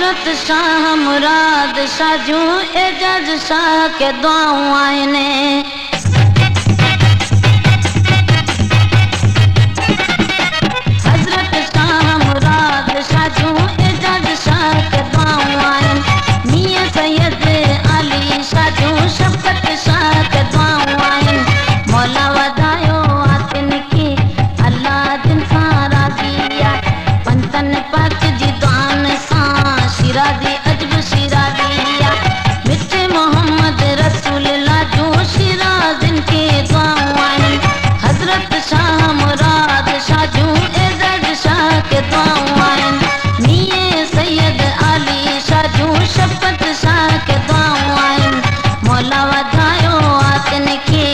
हजरत शाह मुराद शाह जूं एजाज शाह के दुआऊं आहिनि। हजरत शाह मुराद शाह जूं एजाज शाह के दुआऊं आहिनि। मियां सैयद अली शाह जूं शफ़क़त शाह के दुआऊं आहिनि। मौला वधायो आतिन खे अल्लाह जिन सां राज़ी आहे। पंतन पाक जी दुआन सां शिराज़ी अजब शिराज़ी आहे। मिठे मोहम्मद रसूल जूं शिराज़िन खे दुआऊं आहिनि। हज़रत शाह मुराद शाह जूं एजाज शाह के दुआऊं आहिनि। मियां सैयद अली शाह जूं शफ़क़त शाह के दुआऊं आहिनि। मौला वधायो आतिन खे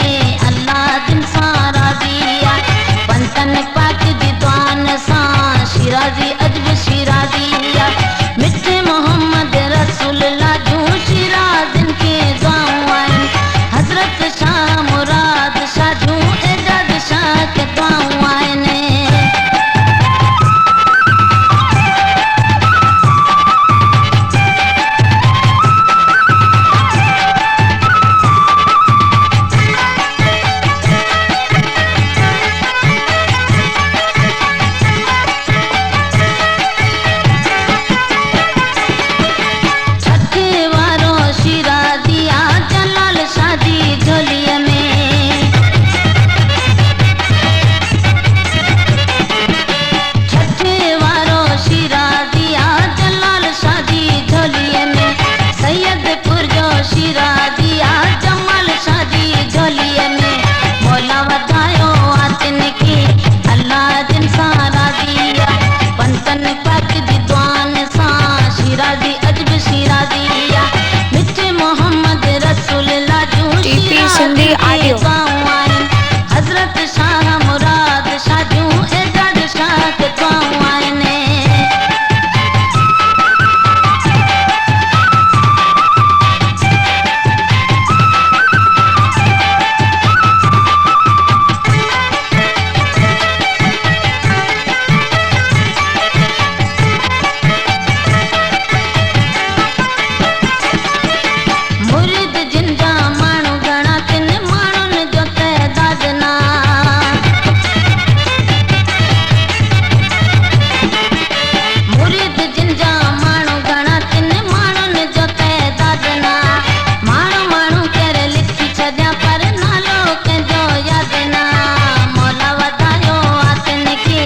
अल्लाह जिन सां राज़ी आहे। पंतन पाक जी दुआन सां शिराज़ी अजब शिराज़ी आहे। मिठे मोहम्मद रसूल जूं शिराज़िन खे दुआऊं आहिनि। हज़रत शाह मुराद शाह जूं एजाज शाह के दुआऊं आहिनि। छठे वारो शिराज़ी आ जलाल शाह जी झोलीअ में। छठे वारो शिराज़ी आ जलाल शाह जी झोलीअ में। सैयदपुर जो शिराज़ी आ जमाल शाह जी झोलीअ में। मौला वधायो आतिन खे अल्लाह जिन सां राज़ी आहे। पंतन पाक जी दुआन सां शिराज़ी अजब शिराज़ी आहे। मिठे मोहम्मद रसूल जूं TP सिंधी ऑडियो। दुआऊं आहिनि। हज़रत शाह मुराद शाह जूं एजाज शाह के दुआऊं आहिनि। मुरीद जिन जा माण्हू घणा तिन माण्हुनि जो तइदाद ना। मुरीद जिन जा माण्हू घणा तिन माण्हुनि जो तइदाद ना। माण्हू माण्हू करे लिखी छॾिया पर नालो कंहिंजो यादि ना। मौला वधायो आतिन खे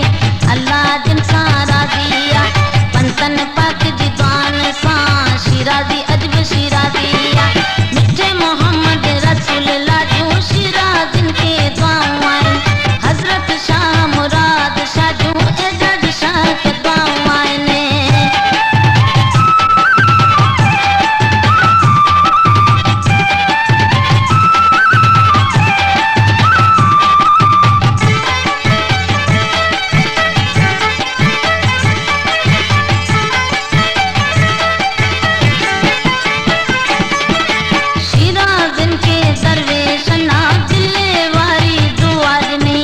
अल्लाह जिन सां राज़ी आहे। पंतन पाक जी दुआन सां शिराज़ी अजब शिराज़ी आहे। मिठे मोहम्मद रसूल जूं शिराज़िन खे दुआऊं आहिनि। हज़रत शाह मुराद शाह जूं एजाज शाह के दुआऊं आहिनि। शिराज़िन खे दरवेश ना दिले वारी दुआ ॾिनी।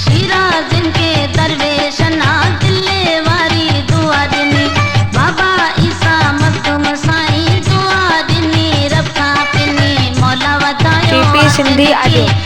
शिराज़िन खे दरवेश ना दिले वारी दुआ ॾिनी। बाबा ईसा मखदूम साईं दुआ ॾिनी रब खां पिनी। मौला वधायो TP सिंधी ऑडियो।